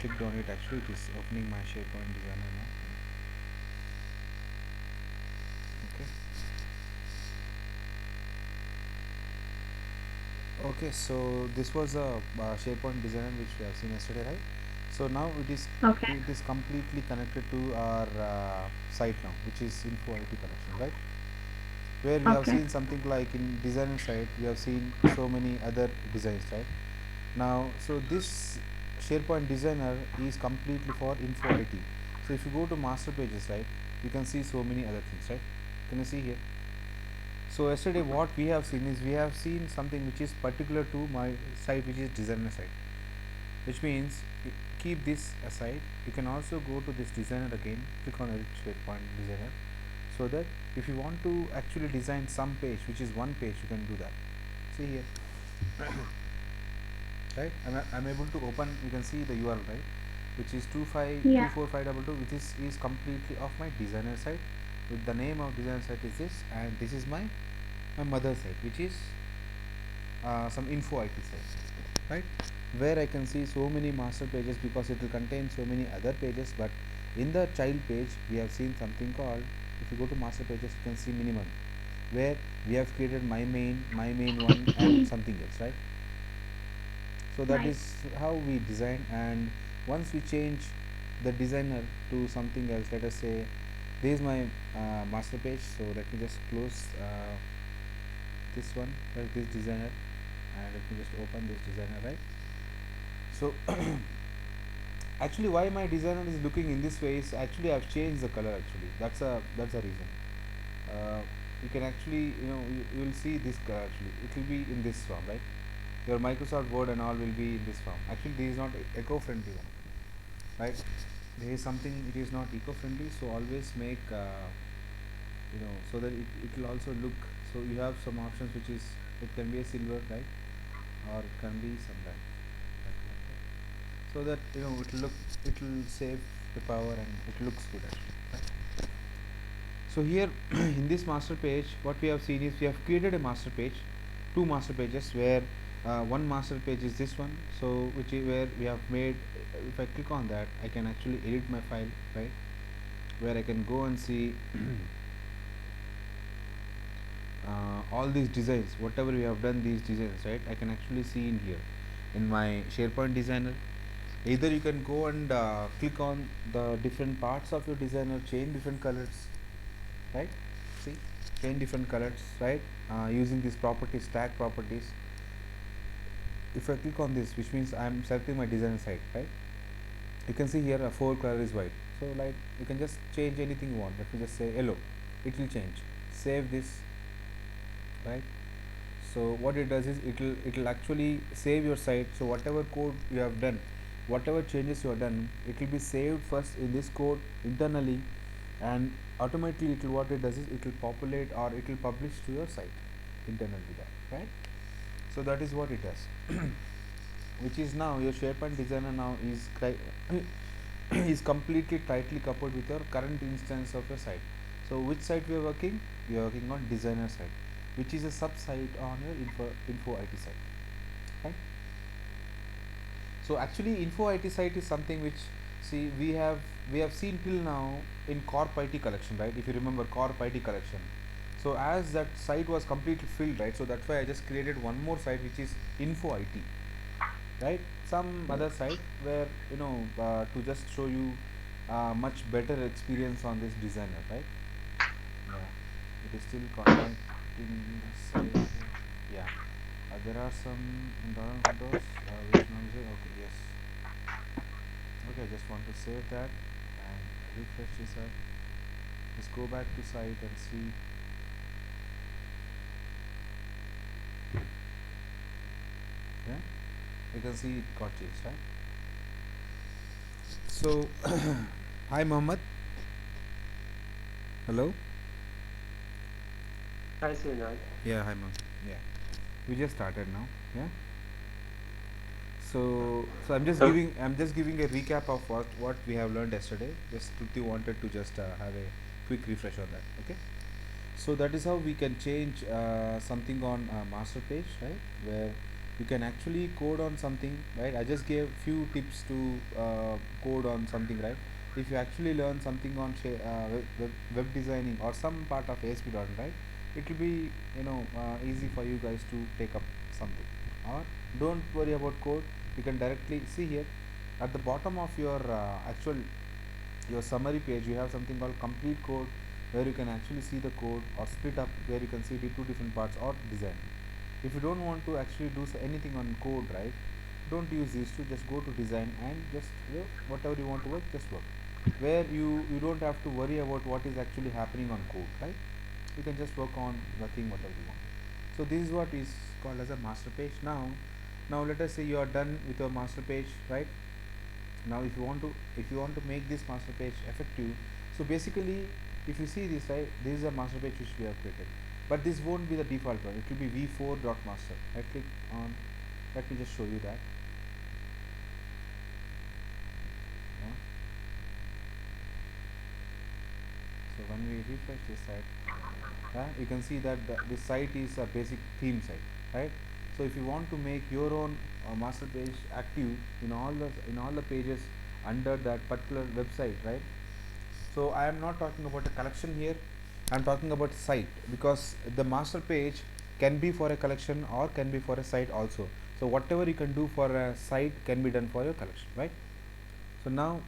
clicked on it, actually it is opening my SharePoint designer now. Okay. Okay, so this was a SharePoint designer which we have seen yesterday, right? So now Okay. it is completely connected to our site now, which is Info IT Collection, right? Where we have Okay. seen something like in designer side, we have seen so many other designs, right? Now, so this SharePoint designer is completely for Info IT. So if you go to master pages, right, you can see so many other things, right? Can you see here? So yesterday what we have seen is we have seen something which is particular to my site, which is designer site, which means keep this aside. You can also go to this designer again, click on edit SharePoint designer, so that if you want to actually design some page which is one page, you can do that. See here, right? I'm able to open, you can see the URL, right, which is Yeah. 2524522, which is completely of my designer site, with the name of designer site is this, and this is my mother site, which is some info IT site, right, where I can see so many master pages, because it will contain so many other pages. But in the child page we have seen something called, if you go to master pages, you can see minimum, where we have created my main one and something else, right? So that Right. is how we design. And once we change the designer to something else, let us say this is my master page, so let me just close this one, this designer, and let me just open this designer, right? So actually why my designer is looking in this way is, actually I've changed the color, actually that's a reason. uh, you can actually, you will see this color, actually it will be in this form, right? Your Microsoft Word and all will be in this form. Actually this is not eco-friendly one, right? There is something, it is not eco-friendly, so always make so that it will also look. So you have some options which is, it can be a silver, right, or it can be some black, so that it will look, it will save the power and it looks good, actually, right? So here in this master page, what we have seen is we have created a master page, two master pages, where one master page is this one, so which is where we have made, if I click on that, I can actually edit my file, right, where I can go and see all these designs, whatever we have done, these designs, right, I can actually see in here in my SharePoint designer. Either you can go and click on the different parts of your designer, change different colors, right? See, change different colors, right? Using these properties, tag properties. If I click on this, which means I'm selecting my designer site, right? You can see here a 4 color is white, so like you can just change anything you want. Let me just say yellow, it will change. Save this, right? So what it does is, it will actually save your site. So whatever code you have done, whatever changes you have done, it will be saved first in this code internally, and automatically it will, what it does is, it will populate or it will publish to your site internally, that, right? So that is what it does. Which is now your SharePoint designer now is is completely tightly coupled with your current instance of your site. So which site we are working? We are working on designer site, which is a sub site on your info IT site, right? So actually info IT site is something which, see, we have seen till now in corp IT collection, right? If you remember corp IT collection, so as that site was completely filled, right, so that's why I just created one more site which is info IT, right? Some other site where, to just show you much better experience on this designer, right? Yeah, it is still contacting the site. Yeah, there are some internal windows which numbers. Okay, yes. Okay, I just want to save that and refresh this up. Just go back to site and see. Yeah, you can see it got changed, right? So hi Mohammed. Hello. Hi, Srinath. Yeah, hi Mohammed. Yeah, we just started now. Yeah. So I'm just giving a recap of what we have learned yesterday. Just Truti wanted to just have a quick refresh on that. Okay. So that is how we can change something on master page, right? Where you can actually code on something, right? I just gave few tips to code on something, right? If you actually learn something on web designing or some part of ASP.NET, right, it will be, easy for you guys to take up something. Or don't worry about code, you can directly see here at the bottom of your actual your summary page, you have something called complete code, where you can actually see the code, or split up where you can see the two different parts, or design. If you don't want to actually do anything on code, right, don't use these two, just go to design and just whatever you want to work, just work, where you don't have to worry about what is actually happening on code, right? You can just work on the thing whatever you want. So this is what is called as a master page. Now let us say you are done with your master page, right? Now if you want to make this master page effective, so basically, if you see this, right, this is a master page which we have created, but this won't be the default one, it will be v4.master. Right click on, let me just show you that. Yeah. So when we refresh this site, you can see that this site is a basic theme site, right? So if you want to make your own master page active in all the pages under that particular website, right? So I am not talking about a collection here, I am talking about site, because the master page can be for a collection or can be for a site also. So whatever you can do for a site can be done for your collection, right? So now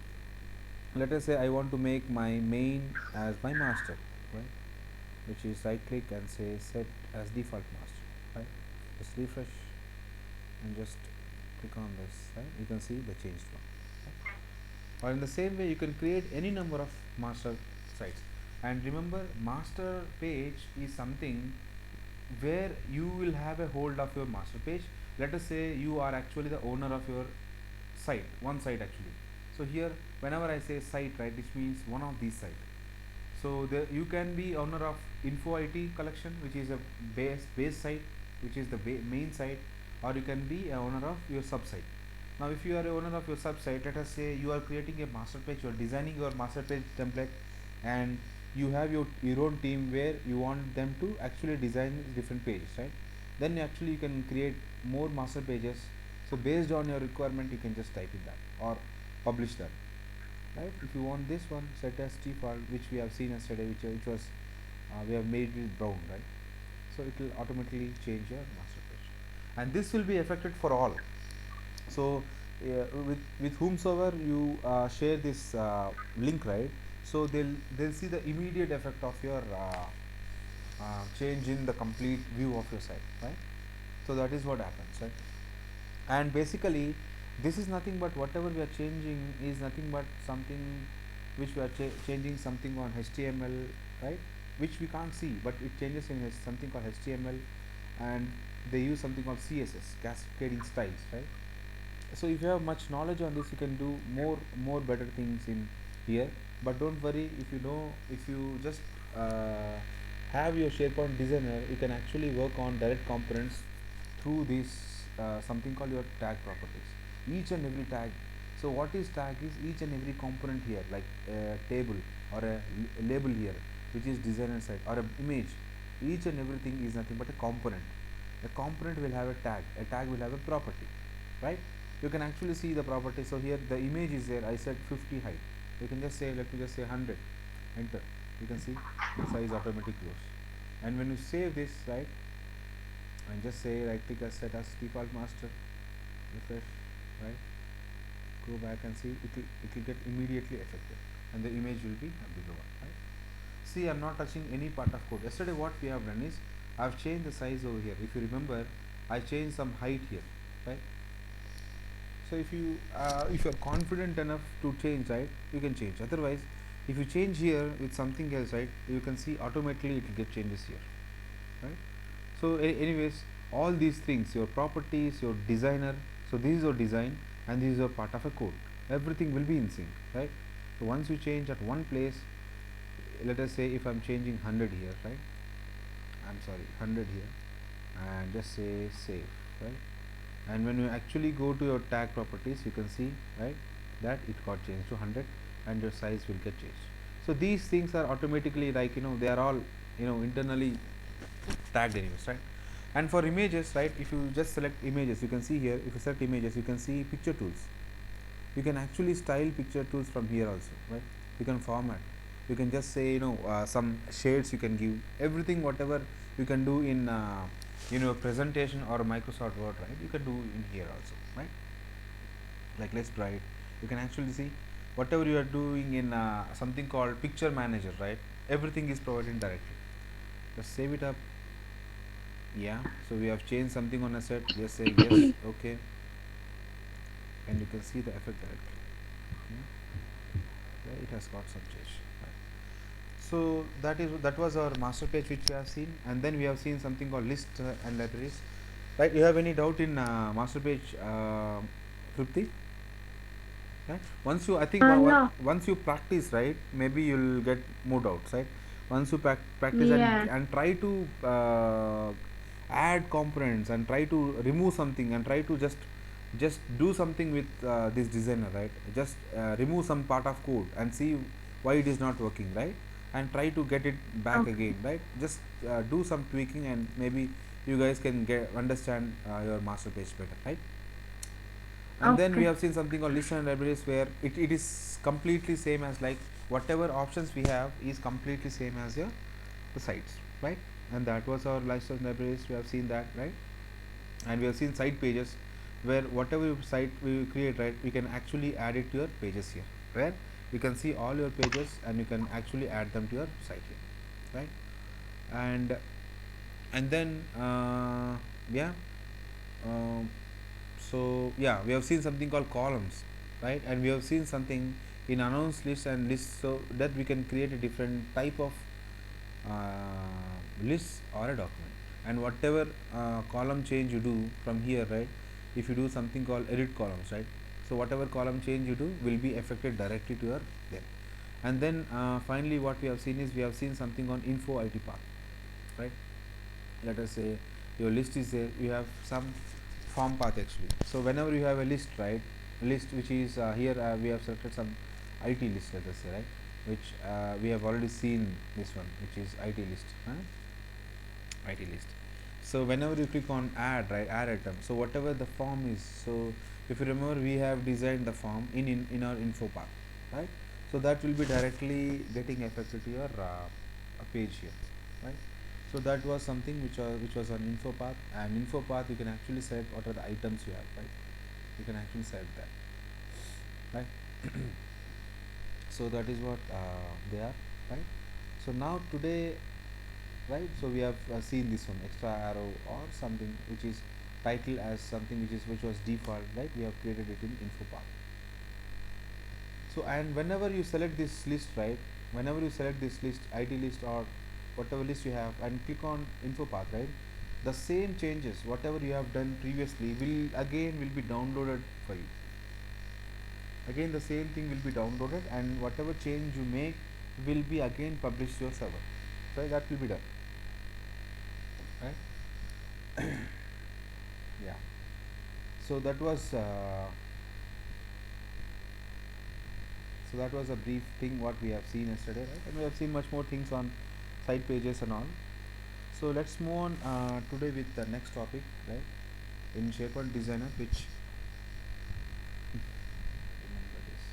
let us say I want to make my main as my master, right? Which is right click and say set as default master, right? Just refresh and just click on this, right? You can see the changed one, right? Or in the same way, you can create any number of master sites. And remember, master page is something where you will have a hold of your master page. Let us say you are actually the owner of your site, one site actually. So here, whenever I say site, right, which means one of these sites. So you can be owner of info IT collection, which is a base site, which is the main site, or you can be a owner of your sub site. Now if you are a owner of your sub site, let us say you are creating a master page, you are designing your master page template, and you have your own team where you want them to actually design different pages, right? Then actually you can create more master pages. So based on your requirement, you can just type in that or publish that, right? If you want this one, set as default, which we have seen yesterday, which was we have made it brown, right? So it will automatically change your master page, and this will be affected for all. So with whomsoever you share this link, right, so they'll see the immediate effect of your change in the complete view of your site, right? So that is what happens, right? And basically this is nothing but whatever we are changing is nothing but something which we are changing something on HTML, right, which we can't see, but it changes in something called HTML, and they use something called CSS, cascading styles, right? So if you have much knowledge on this, you can do more better things in here. But don't worry, if you just uh, have your SharePoint designer, you can actually work on direct components through this something called your tag properties, each and every tag. So what is tag is each and every component here, like a table or a label here, which is designer side, or a image. Each and everything is nothing but a component. A component will have a tag will have a property, right? You can actually see the property. So here the image is there, I said 50 height, you can just say, let me just say 100, enter. You can see size automatic grows. And when you save this, right, and just say right click as set as default master, refresh, right, go back and see, it will get immediately affected, and the image will be a bigger one, right? See, I'm not touching any part of code. Yesterday what we have done is I've changed the size over here. If you remember, I changed some height here, right? So if you're confident enough to change, right, you can change. Otherwise, if you change here with something else, right, you can see automatically it will get changes here, right? So anyways, all these things, your properties, your designer, so this is your design and this is your part of a code. Everything will be in sync, right? So once you change at one place, let us say if I'm changing 100 here, right, I'm sorry, 100 here, and just say save, right? And when you actually go to your tag properties, you can see, right, that it got changed to 100 and your size will get changed. So these things are automatically, like, they are all internally tagged anyways, right? And for images, right, if you just select images, you can see here, if you select images, you can see picture tools. You can actually style picture tools from here also, right? You can format, you can just say, some shades you can give, everything whatever you can do in presentation or Microsoft Word, right, you can do in here also, right? Like, let's try it. You can actually see whatever you are doing in something called picture manager, right? Everything is provided directly. Just save it up. Yeah, so we have changed something on a set, just say yes, okay, and you can see the effect directly. Yeah, it has got some change, right? So that was our master page which we have seen, and then we have seen something called list and libraries, right? You have any doubt in master page, Trupti? Right? Once you, I think, No. once you practice, right, maybe you'll get more doubts, right? Once you practice Yeah. and try to add components and try to remove something and try to just do something with this designer, right? Just remove some part of code and see why it is not working, right? And try to get it back Okay. again, right? Just do some tweaking and maybe you guys can get understand your master page better, right? And then we Okay. have seen something called list and libraries, where it is completely same as, like, whatever options we have is completely same as your the sites, right? And that was our list and libraries. We have seen that, right? And we have seen site pages, where whatever site we create, right, we can actually add it to your pages here, where you can see all your pages and you can actually add them to your site here, right? And then yeah, um, so yeah, we have seen something called columns, right? And we have seen something in announced list and list, so that we can create a different type of list or a document. And whatever column change you do from here, right, if you do something called edit columns, right, so whatever column change you do will be affected directly to your there. And then finally what we have seen is, we have seen something on info IT path, right? Let us say your list is there, you have some form path actually. So whenever you have a list, right, list which is here, we have selected some IT list, let us say, right, which we have already seen this one, which is IT list, IT list. So whenever you click on add, right, add item, so whatever the form is, so if you remember, we have designed the form in our info path, right? So that will be directly getting affected to your page here, right? So that was something which was on info path. And info path, you can actually select what are the items you have, right? You can actually select that, right? So that is what they are, right? So now today, right, so we have seen this one, extra arrow or something which is title as something which was default, right? We have created it in info path. So, and whenever you select this list, right, whenever you select this list, ID list or whatever list you have, and click on info path, right, the same changes whatever you have done previously will be downloaded for you. Again the same thing will be downloaded, and whatever change you make will be again published to your server. So that will be done, right? Yeah. So that was a brief thing what we have seen yesterday, right? And we have seen much more things on site pages and all. So let's move on today with the next topic, right? In Sharepoint Designer, which remember this.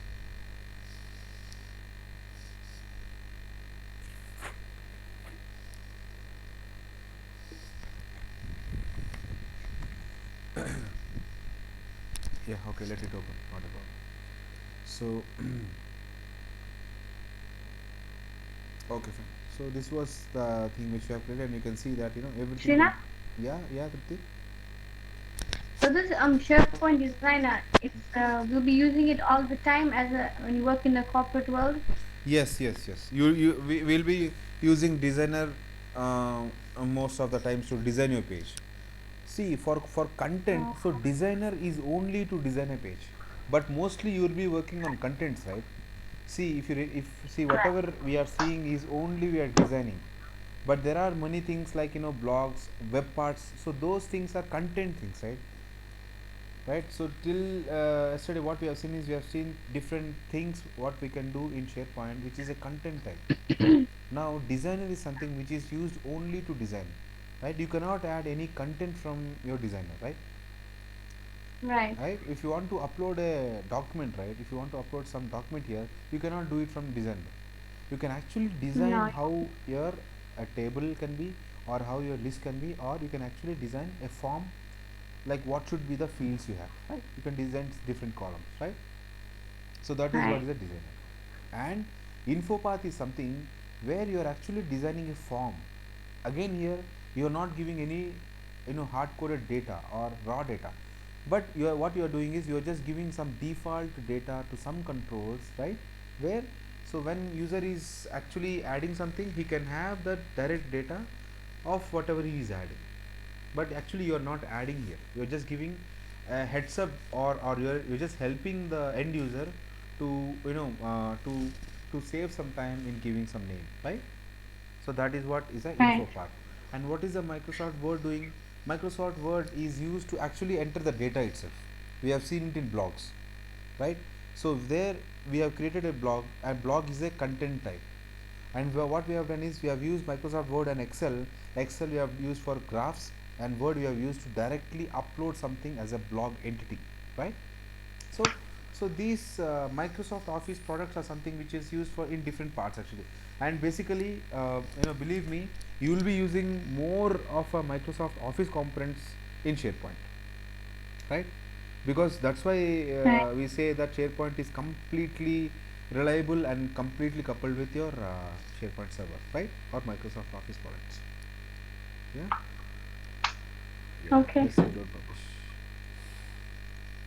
Yeah, okay, let it open. Not a problem. So okay, fine. So this was the thing which we have created, and you can see that everything Srinath, will. Yeah, yeah, Tripti. so this SharePoint designer, it's we'll be using it all the time as a when you work in the corporate world. Yes, yes, yes. We will be using designer most of the times to design your page. See, for content, Oh, so designer is only to design a page, but mostly you will be working on contents, right? See, if see right. whatever we are seeing is only we are designing, but there are many things like blogs, web parts. So those things are content things, right? Right. So till yesterday, what we have seen is, we have seen different things what we can do in SharePoint, which is a content type. Now, designer is something which is used only to design. right? You cannot add any content from your designer, right? Right. Right, if you want to upload a document, right, if you want to upload some document here, you cannot do it from designer. You can actually design No. how your a table can be, or how your list can be, or you can actually design a form, like what should be the fields you have, right? You can design different columns, right? So that is what Right. is a designer. And info path is something where you are actually designing a form. Again here you are not giving any, hard coded data or raw data, but what you are doing is you are just giving some default data to some controls, right? Where, so when user is actually adding something, he can have the direct data of whatever he is adding. But actually you are not adding here, you are just giving a heads up, or you're just helping the end user to, to save some time in giving some name, right? So that is what is a info Right. part. And what is the Microsoft Word doing? Microsoft Word is used to actually enter the data itself. We have seen it in blogs, right? So there we have created a blog, and blog is a content type. And what we have done is we have used Microsoft Word and Excel. Excel we have used for graphs, and Word we have used to directly upload something as a blog entity, right? So so these Microsoft Office products are something which is used for in different parts actually. And basically, believe me, you will be using more of a Microsoft Office components in SharePoint, right? Because that's why Right. we say that SharePoint is completely reliable and completely coupled with your SharePoint server, right? Or Microsoft Office products. Yeah. Yeah. Okay. Let's say don't publish.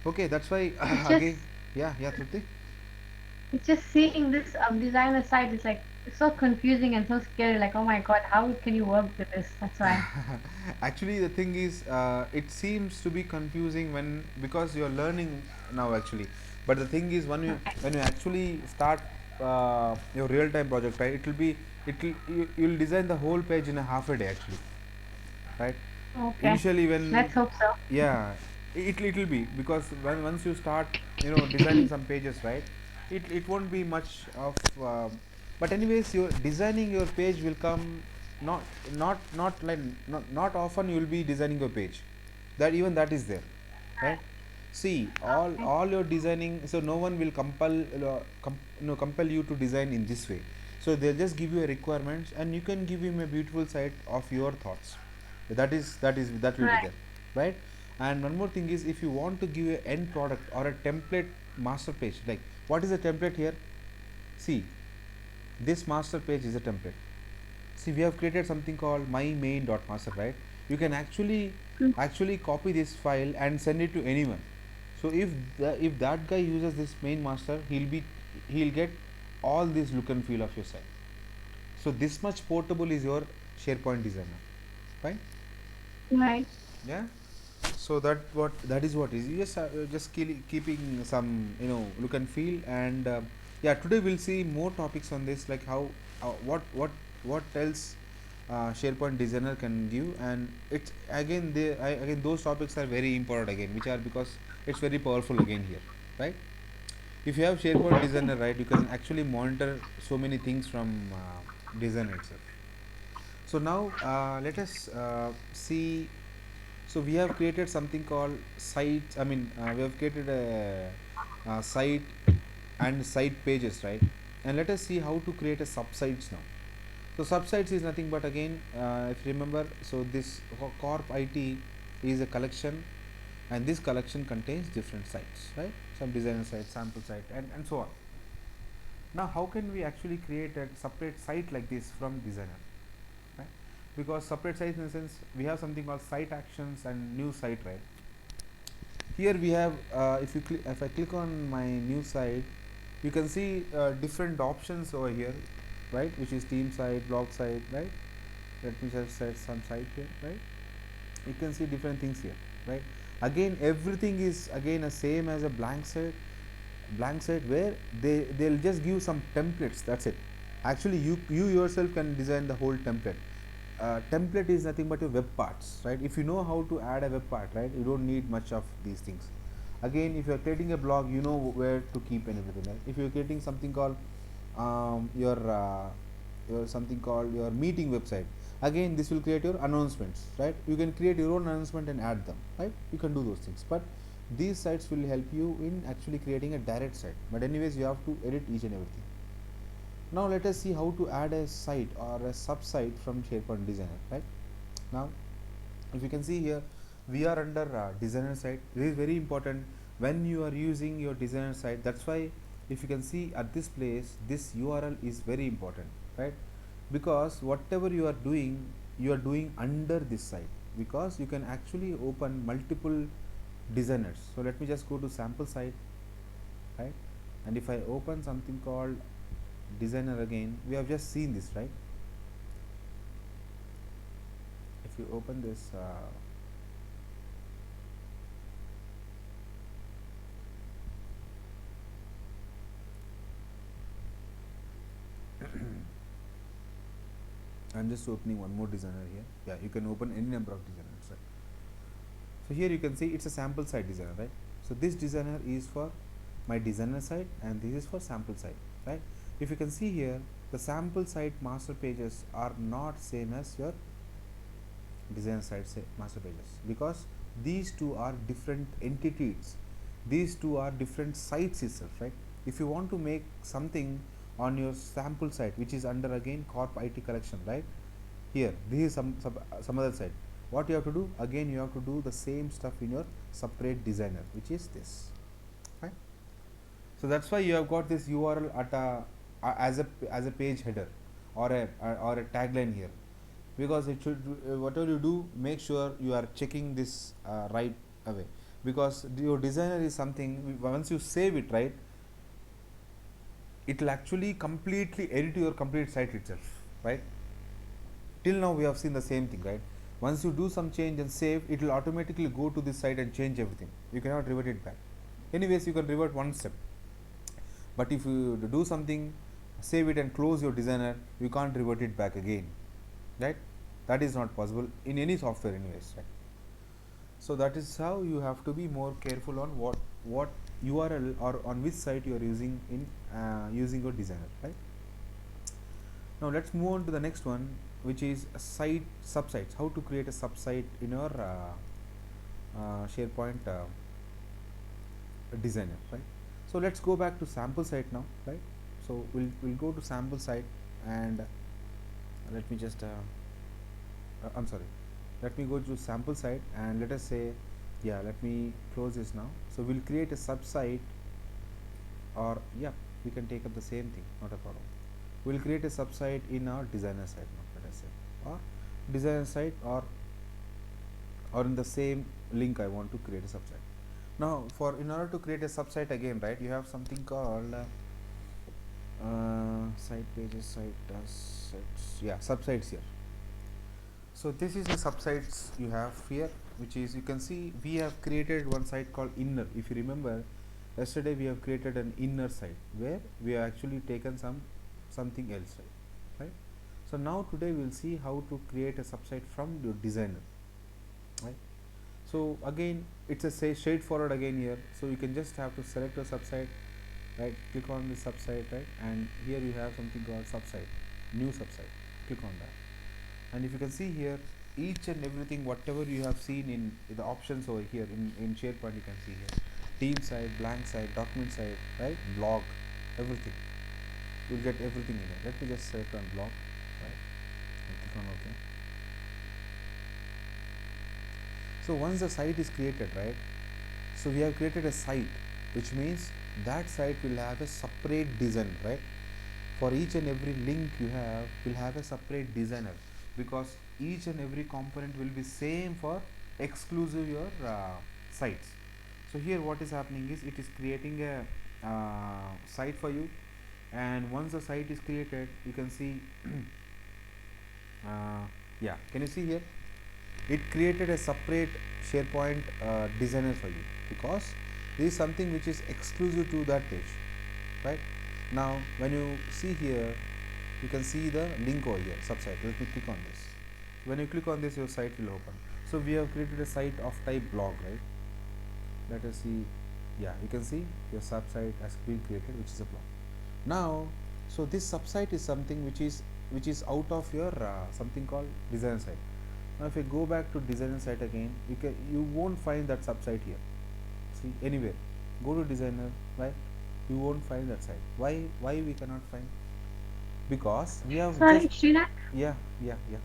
Okay, that's why It's again. just Yeah, Trupti. it's just seeing this designer site is like it's so confusing and so scary. Like, oh my God, how can you work with this? That's why. Actually, the thing is, it seems to be confusing when, because you are learning now actually. But the thing is, when you actually start your real time project, right, it will be, you'll design the whole page in a half a day actually, right? Okay. Initially when, Let's hope so. yeah, it will be, because when once you start, designing some pages, right, it won't be much of, but anyways, your designing your page will come, not not like, not often you will be designing your page, that even that is there, right? See, Okay. all your designing, so no one will compel you to design in this way. So they'll just give you a requirements, and you can give him a beautiful side of your thoughts. That will be Right. there, right? And one more thing is, if you want to give a end product or a template master page, like what is a template here? See, this master page is a template. See, we have created something called my main.master, right? You can Mm. actually copy this file and send it to anyone. So if that guy uses this main master, he'll get all this look and feel of your site. So this much portable is your SharePoint designer, right? Right. Yeah. So that is what is, you just keeping some, look and feel. And yeah, today we'll see more topics on this, like how, what else SharePoint designer can give. And it's again, again those topics are very important again, which are, because it's very powerful again here, right? If you have SharePoint designer, right, you can actually monitor so many things from design itself. So now let us see. So we have created something called site. I mean, we have created a site and site pages, right? And let us see how to create a subsites now. So subsites is nothing but, again, if you remember, so this corp IT is a collection, and this collection contains different sites, right? Some designer site, sample site, and so on. Now, how can we actually create a separate site like this from designer, right? Because separate sites, in the sense, we have something called site actions and new site, right? Here we have, if I click on my new site, you can see different options over here, right? Which is team site, blog site, right? Let me just set some site here, right? You can see different things here, right? Again, everything is again the same as a blank site, where they'll just give some templates, that's it. Actually, you yourself can design the whole template. Template is nothing but your web parts, right? If you know how to add a web part, right, you don't need much of these things. Again, if you are creating a blog, you know where to keep and everything, right? If you're creating something called your something called your meeting website, Again, this will create your announcements, right? You can create your own announcement and add them, right? You can do those things, but these sites will help you in actually creating a direct site. But anyways, you have to edit each and everything. Now let us see how to add a site or a sub site from SharePoint Designer, right? Now, if you can see here, we are under designer site. This is very important when you are using your designer site. That's why if you can see at this place, this URL is very important, right? Because whatever you are doing under this site, because you can actually open multiple designers. So let me just go to sample site, right? And if I open something called designer again, we have just seen this, right? If you open this I'm just opening one more designer here. Yeah, you can open any number of designers, right? So here you can see it's a sample site designer, right? So this designer is for my designer site and this is for sample site, right? If you can see here, the sample site master pages are not same as your designer site master pages, because these two are different entities. These two are different sites itself, right? If you want to make something on your sample site, which is under again corp IT collection, right? Here this is some other site. What you have to do, again you have to do the same stuff in your separate designer, which is this, right? So that's why you have got this URL at as a page header or a tagline here, because it should whatever you do, make sure you are checking this right away, because your designer is something once you save it, right, it will actually completely edit your complete site itself, right? Till now we have seen the same thing, right? Once you do some change and save, it will automatically go to this site and change everything. You cannot revert it back. Anyways, you can revert one step, but if you do something, save it and close your designer, you can't revert it back again, right? That is not possible in any software anyways, right? So that is how you have to be more careful on what URL or on which site you are using in using your designer, right? Now let's move on to the next one, which is a site subsites. How to create a subsite in your SharePoint designer, right? So let's go back to sample site now, right? So we'll go to sample site and let me just I'm sorry, let me go to sample site and let us say, yeah, let me close this now. So we'll create a subsite, or yeah, we can take up the same thing, not a problem. We'll create a subsite in our designer site now, let us say, or designer site, or in the same link I want to create a subsite. Now for in order to create a subsite again, right, you have something called site pages, sites, yeah, subsites here. So this is the subsites you have here, which is, you can see we have created one site called inner. If you remember, yesterday we have created an inner site where we have actually taken something else, right? So now today we will see how to create a subsite from your designer, right? So again, it's a straightforward again here. So you can just have to select your subsite, right? Click on the subsite, right? And here you have something called subsite, new subsite. Click on that. And if you can see here, each and everything whatever you have seen in the options over here in SharePoint, you can see here team site, blank site, document site, right, blog, everything. You'll get everything in it. Let me just select on blog, right, and click on OK. So once the site is created, right, so we have created a site, which means that site will have a separate design, right? For each and every link you have will have a separate designer, because each and every component will be same for exclusive your sites. So here what is happening is it is creating a site for you, and once the site is created, you can see yeah, can you see here, it created a separate SharePoint designer for you, because this is something which is exclusive to that page, right? Now when you see here, you can see the link over here, subsite. Let me click on this. When you click on this, your site will open. So we have created a site of type blog, right? Let us see. Yeah, you can see your subsite has been created, which is a blog. Now, so this subsite is something which is which is out of your something called designer site. Now if you go back to designer site again, you won't find that subsite here. See, anywhere, go to designer, right? You won't find that site. Why we cannot find? Because we have Sorry, just, Srinath. yeah, yeah, yeah,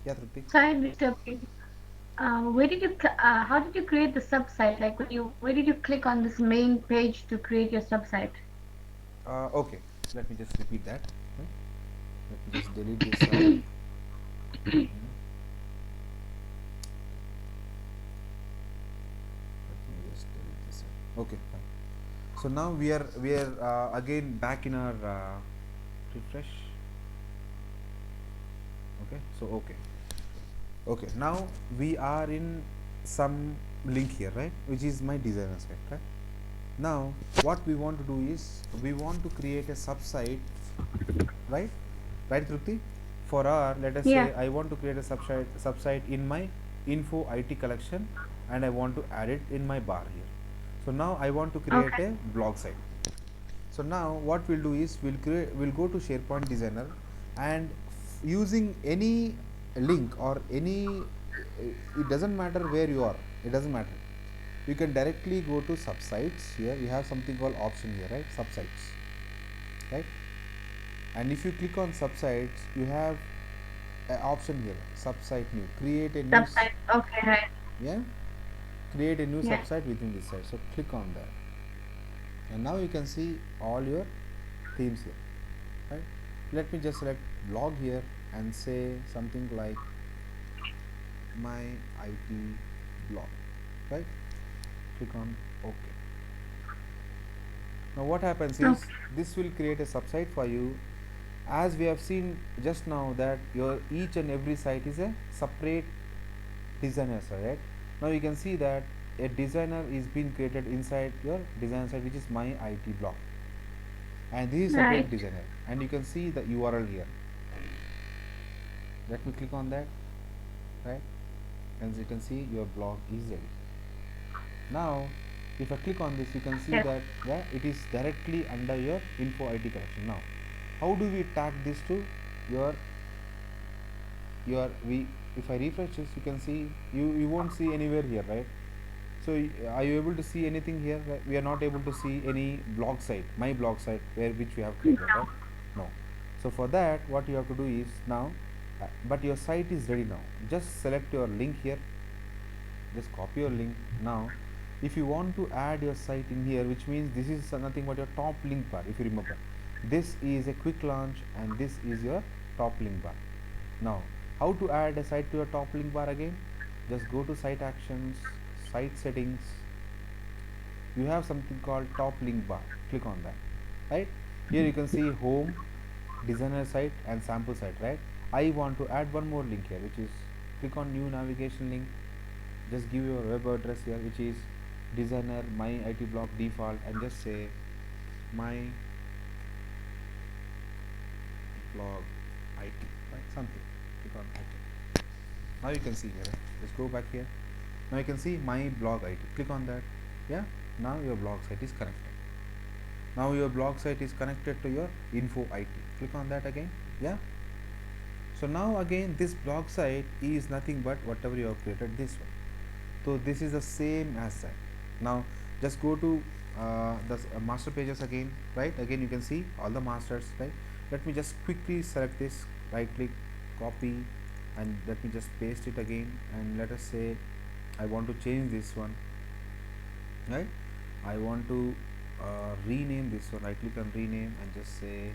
yeah, Trupti. Sorry to disturb you. Where did you? How did you create the subsite? Like where did you click on this main page to create your subsite? Okay, let me just repeat that. Right? Let me just delete this. Let me just delete this. Okay, fine. So now we are again back in our refresh. Okay, so okay. Now we are in some link here, right? Which is my designer site, right? Now what we want to do is we want to create a subsite, right? Right, Trupti? For our, let us Yeah. say I want to create a subsite in my info IT collection, and I want to add it in my bar here. So now I want to create Okay. a blog site. So now what we'll do is we'll go to SharePoint Designer, and using any link or any, it doesn't matter where you are, it doesn't matter. You can directly go to subsites. Here we have something called option here, right? Subsites, right? And if you click on subsites, you have an option here, subsite new, create a new Subsite. Okay. Right. yeah, create a new Yeah. subsite within this site. So click on that, and now you can see all your themes here, right? Let me just select blog here and say something like my IT blog, right? Click on OK. Now what happens is Okay. this will create a subsite for you. As we have seen just now that your each and every site is a separate designer site, right? Now you can see that a designer is being created inside your designer site, which is my IT blog, and this is separate Right. designer, and you can see the URL here. Let me click on that, right? As you can see, your blog is ready. Now if I click on this, you can see Yes. that it is directly under your info IT collection. Now how do we tag this to your we, if I refresh this, you can see you won't see anywhere here, right? So are you able to see anything here? Right? We are not able to see any blog site, my blog site, where which we have created, right? No. So for that, what you have to do is now, but your site is ready now. Just select your link here. Just copy your link. Now if you want to add your site in here, which means this is nothing but your top link bar. If you remember, this is a quick launch and this is your top link bar. Now how to add a site to your top link bar again? Just go to site actions, site settings. You have something called top link bar. Click on that, right? Here you can see home, designer site and sample site, right? I want to add one more link here, which is, click on new navigation link. Just give your web address here, which is designer my IT blog default, and just say my blog IT, right? Something. Click on IT. Now you can see here, right? Just go back here. Now you can see my blog IT. Click on that. Yeah. Now your blog site is connected. Now your blog site is connected to your info IT. Click on that again. Yeah. So now again this blog site is nothing but whatever you have created, this one. So this is the same as that. Now just go to the master pages again, right? Again you can see all the masters, right? Let me just quickly select this, right click, copy, and let me just paste it again, and let us say I want to change this one, right? I want to rename this one. I click on rename and just say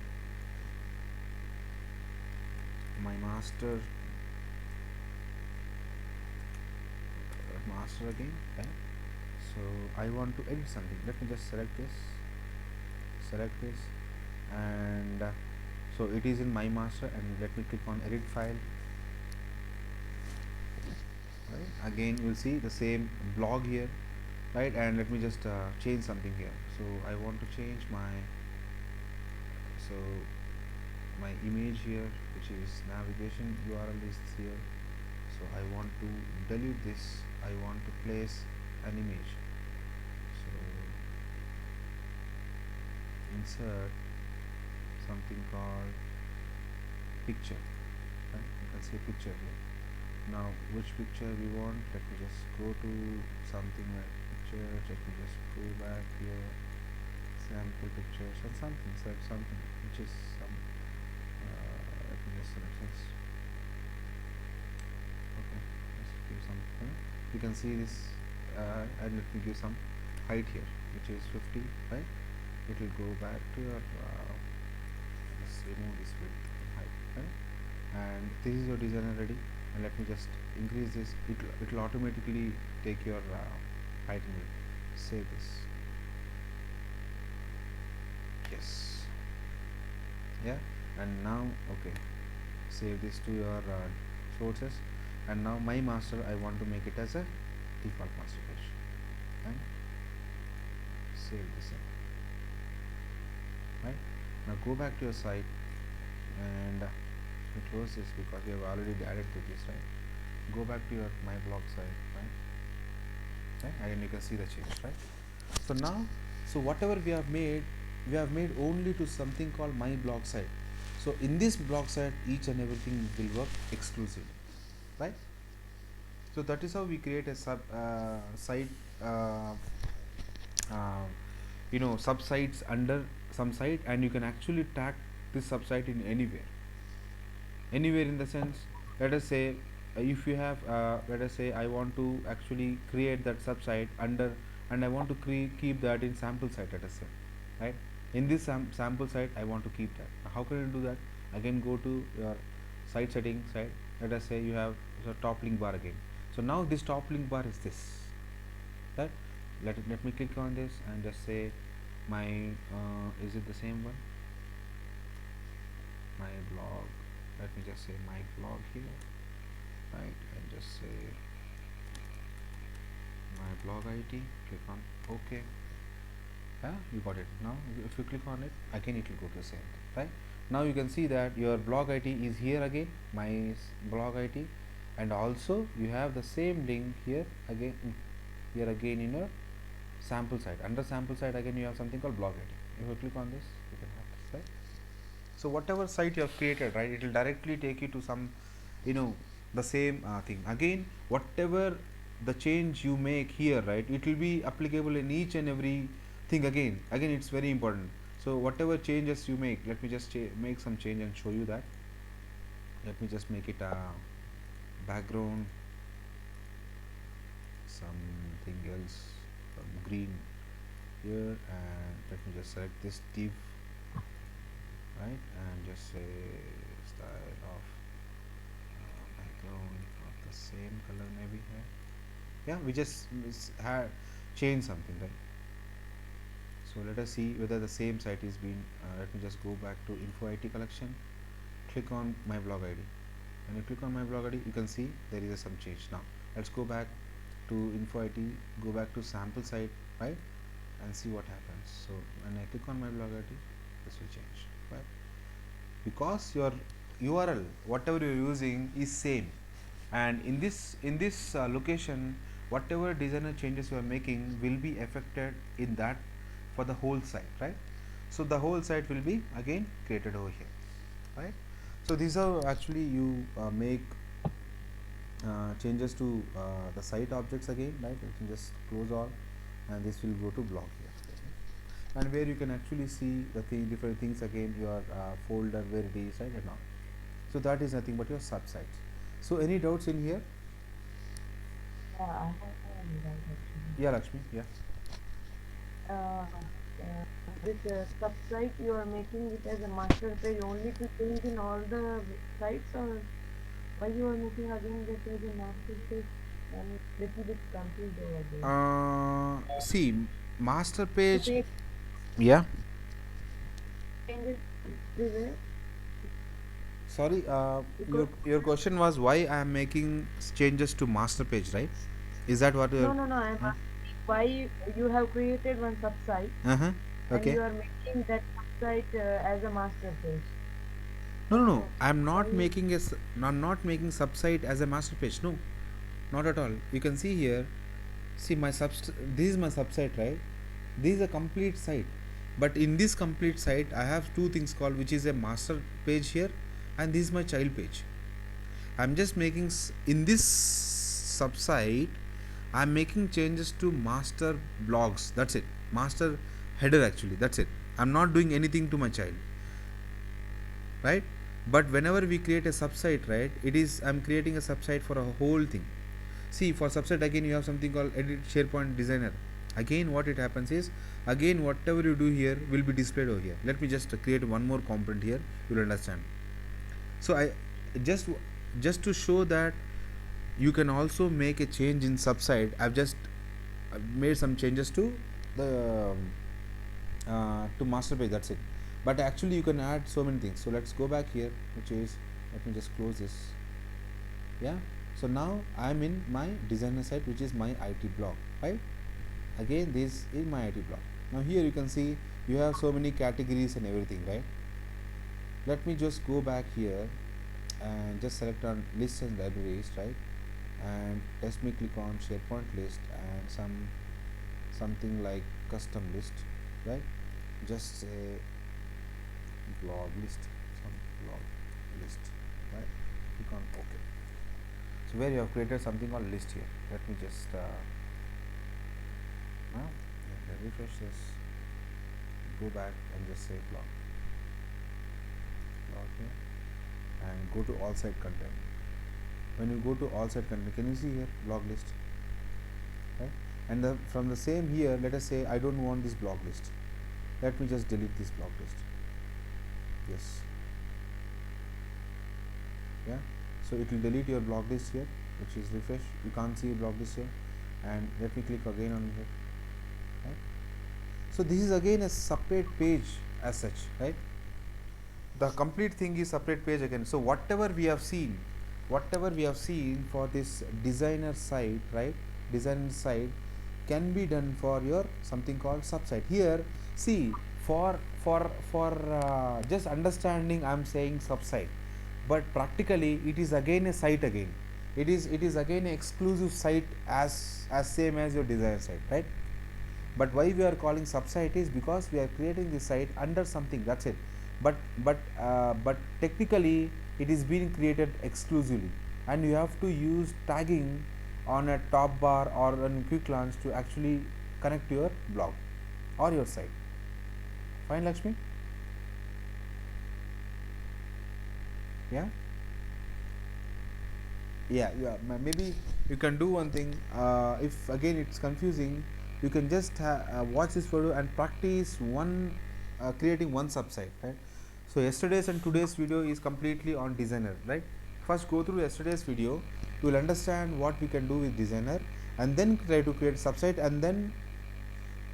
my master again, right? So I want to edit something. Let me just select this, and so it is in my master, and let me click on edit file, right? Again you will see the same blog here, right? And let me just change something here. So I want to change my, so my image here, which is navigation URL is here. So I want to delete this. I want to place an image. So insert something called picture, right? You can see picture here. Now which picture we want, let me just go to something like picture, let me just go back here, sample pictures or something, select something which is some let me just select this. Okay, let's give something. You can see this and let me give some height here which is 50, right? It will go back to your let's remove this width and height, right? And this is your designer ready, and let me just increase this. It will automatically take your height and width. Save this. Yes. Yeah. And now okay, save this to your sources, and now my master I want to make it as a default master page, and save this in. Right. Now go back to your site and close this because we have already added to this, right? Go back to your my blog site, right? And you can see the change, right? So now, so whatever we have made only to something called my blog site. So in this blog site, each and everything will work exclusively, right? So that is how we create a site, uh, sub sites under some site, and you can actually tag this sub site in anywhere in the sense, let us say if you have let us say I want to actually create that sub site under, and I want to keep that in sample site, let us say, right? In this sample site I want to keep that. How can you do that? Again, go to your site settings, right? Let us say you have the top link bar again. So now this top link bar is this, right? Let me click on this and just say my is it the same one, my blog, let me just say my blog here, right? And just say my blog ID, click on OK. Yeah, you got it. Now if you click on it again, it will go to the same thing, right? Now you can see that your blog ID is here again, my blog ID, and also you have the same link here again, here again in your sample site. Under sample site again you have something called blog ID. If you click on this, you can have this, right? So whatever site you have created, right, it will directly take you to some, the same thing. Again, whatever the change you make here, right, it will be applicable in each and every thing. Again it's very important. So whatever changes you make, let me just make some change and show you that. Let me just make it a background, something else, some green here, and let me just select this div, right, and just say style of background of the same color maybe here. Yeah, we just had changed something, right? So let us see whether the same site is being let me just go back to info IT collection, click on my blog ID. When you click on my blog ID, you can see there is some change. Now let's go back to info IT, go back to sample site, right, and see what happens. So when I click on my blog ID, this will change, right? Because your URL, whatever you're using, is same, and in this location, whatever designer changes you are making will be affected in that for the whole site, right? So the whole site will be again created over here, right? So these are actually you make changes to the site objects again, right? You can just close all, and this will go to blog here, and where you can actually see the different things again, your folder where it is, right, and all. So that is nothing but your subsites. So any doubts in here? Yeah, I have one doubt actually. Yeah, Lakshmi. Yeah. Uh, this sub-site, you are making it as a master page only to change in all the sites, or why you are making again this as a master page? I'm little bit confused over there. See, master To page. make Yeah. changes everywhere Sorry. because Your question was why I am making changes to master page, right? Is that what you're? no, I'm asking why you have created one sub-site Uh huh. and Okay. you are making that sub-site as a master page. No. So I'm not why? making I'm not making subsite as a master page. No, not at all. You can see here. See my this is my subsite, right? This is a complete site, but in this complete site I have two things called, which is a master page here, and this is my child page. I'm just making in this subsite, I'm making changes to master blogs. That's it. Master header actually. That's it. I'm not doing anything to my child, right? But whenever we create a subsite, right, it is I'm creating a subsite for a whole thing. See, for subsite again, you have something called edit SharePoint designer. Again, what it happens is, again whatever you do here will be displayed over here. Let me just create one more component here. You'll understand. So I just just to show that you can also make a change in subsite. I've made some changes to the to master page. That's it. But actually, you can add so many things. So let's go back here, which is, let me just close this. Yeah. So now I'm in my designer site, which is my IT blog, right? Again, this is my IT blog. Now here you can see you have so many categories and everything, right? Let me just go back here and just select on lists and libraries, right? And let me click on SharePoint list and something like custom list, right? Just say blog list, some blog list, right? Click on OK. So where you have created something called list here. Let me just now refresh this, go back and just say blog here, and go to all site content. When you go to all site content, can you see here blog list, right? And from the same here, let us say I don't want this blog list. Let me just delete this blog list. Yes. Yeah. So it will delete your blog list here, which is refresh. You can't see blog list here. And let me click again on here. Right. So this is again a separate page as such, right? The complete thing is separate page again. So whatever we have seen for this designer site, right? Designer site can be done for your something called subsite. Here, see, for just understanding, I'm saying subsite, but practically it is again a site again. It is again an exclusive site as same as your designer site, right? But why we are calling subsite is because we are creating the site under something. That's it. But technically it is being created exclusively, and you have to use tagging on a top bar or on quick launch to actually connect to your blog or your site. Fine, Lakshmi? Yeah. Yeah, maybe you can do one thing. If again it's confusing, you can just watch this video and practice creating one subsite, right? So yesterday's and today's video is completely on designer, right? First go through yesterday's video, you will understand what we can do with designer, and then try to create subsite, and then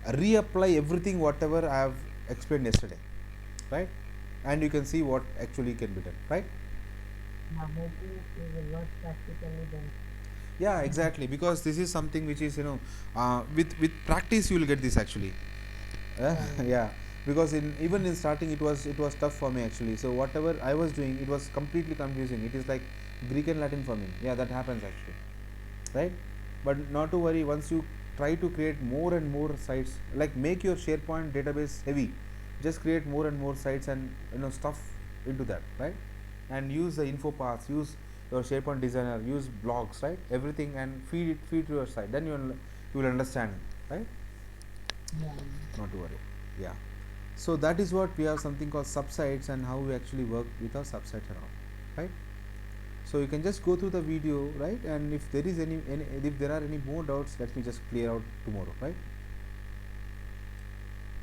reapply everything whatever I have explained yesterday, right? And you can see what actually can be done, right? Maybe it will work practically then. Yeah, exactly, because this is something which is, with practice you will get this actually. Yeah, because even in starting it was tough for me actually. So whatever I was doing, it was completely confusing. It is like Greek and Latin for me. Yeah, that happens actually, right? But not to worry, once you try to create more and more sites, like make your SharePoint database heavy, just create more and more sites and stuff into that, right? And use the info paths, use your SharePoint designer, use blogs, right? Everything, and feed to your site, then you will understand, right? Yeah. Not to worry. Yeah. So that is what we have something called subsites, and how we actually work with our subsites and all, right? So you can just go through the video, right? And if there is any if there are any more doubts, let me just clear out tomorrow, right?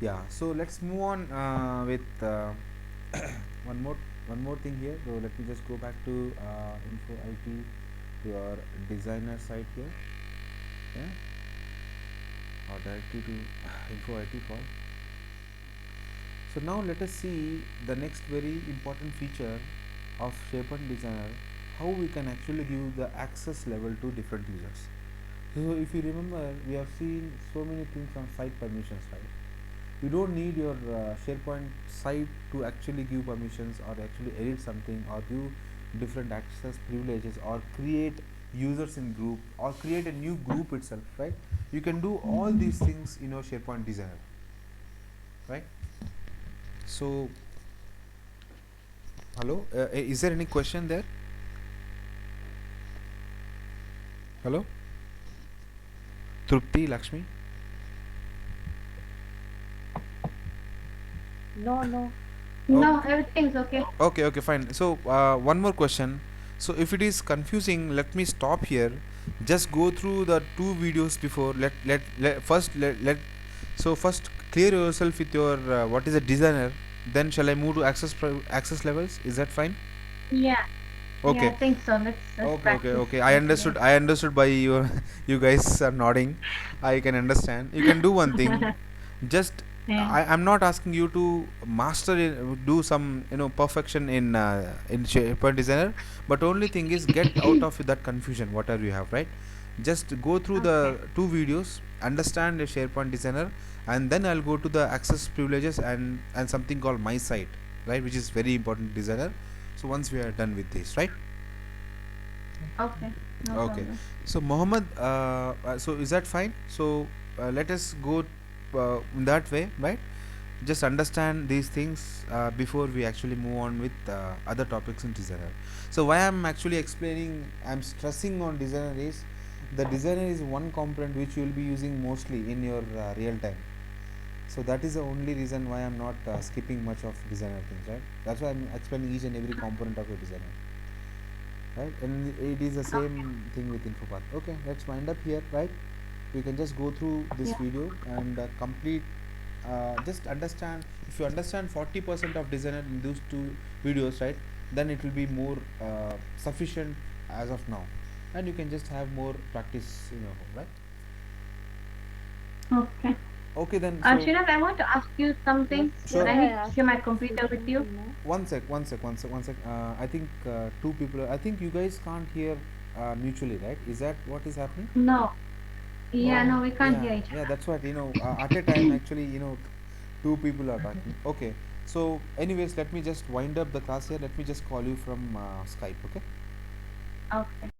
Yeah. So let's move on with one more thing here. So let me just go back to info IT, your designer site here, yeah, or directly to info IT call. So now let us see the next very important feature of SharePoint Designer, how we can actually give the access level to different users. So if you remember, we have seen so many things on site permissions, right? You don't need your SharePoint site to actually give permissions or actually edit something or give different access privileges or create users in group or create a new group itself, right? You can do all these things in your SharePoint Designer, right? So Hello, is there any question there? Hello, Trupti, Lakshmi. No, no. No, everything's okay. Okay, okay, fine. So, one more question. So, if it is confusing, let me stop here. Just go through the two videos before. Let first so first clear yourself with your what is a designer. Then shall I move to access levels? Is that fine? Yeah, yeah, I Okay. think so. Let's Okay, okay, practice okay. I once again. understood. I understood by your you guys are nodding. I can understand. You can do one thing. Just Yeah. I'm not asking you to master it, do some perfection in SharePoint Designer, but only thing is get out of that confusion whatever you have, right? Just go through Okay. the two videos, understand the SharePoint Designer, and then I'll go to the access privileges and something called my site, right, which is very important designer. So once we are done with this, right? Okay. No Okay, problem. so Mohammed, so is that fine? So let us go in that way, right? Just understand these things before we actually move on with other topics in designer. So why I'm actually explaining, I'm stressing on designer is the designer is one component which you will be using mostly in your real time. So that is the only reason why I'm not skipping much of designer things, right? That's why I'm explaining each and every component of a designer, right? And it is the same Okay. thing with infopath. Okay, let's wind up here, right? We can just go through this Yeah. video and complete, just understand. If you understand 40% of designer in those two videos, right, then it will be more sufficient as of now, and you can just have more practice in your home, right? Okay. Okay, then. So Srinath, I want to ask you something, but sure. I Yesterday need I to asked share my you a computer with question you. to know. I think two people. I think you guys can't hear mutually, right? Is that what is happening? No. Yeah, Oh, no, we can't yeah, hear each yeah. That's what at a time, actually, two people are talking. Okay. So, anyways, let me just wind up the class here. Let me just call you from Skype. Okay. other. Okay.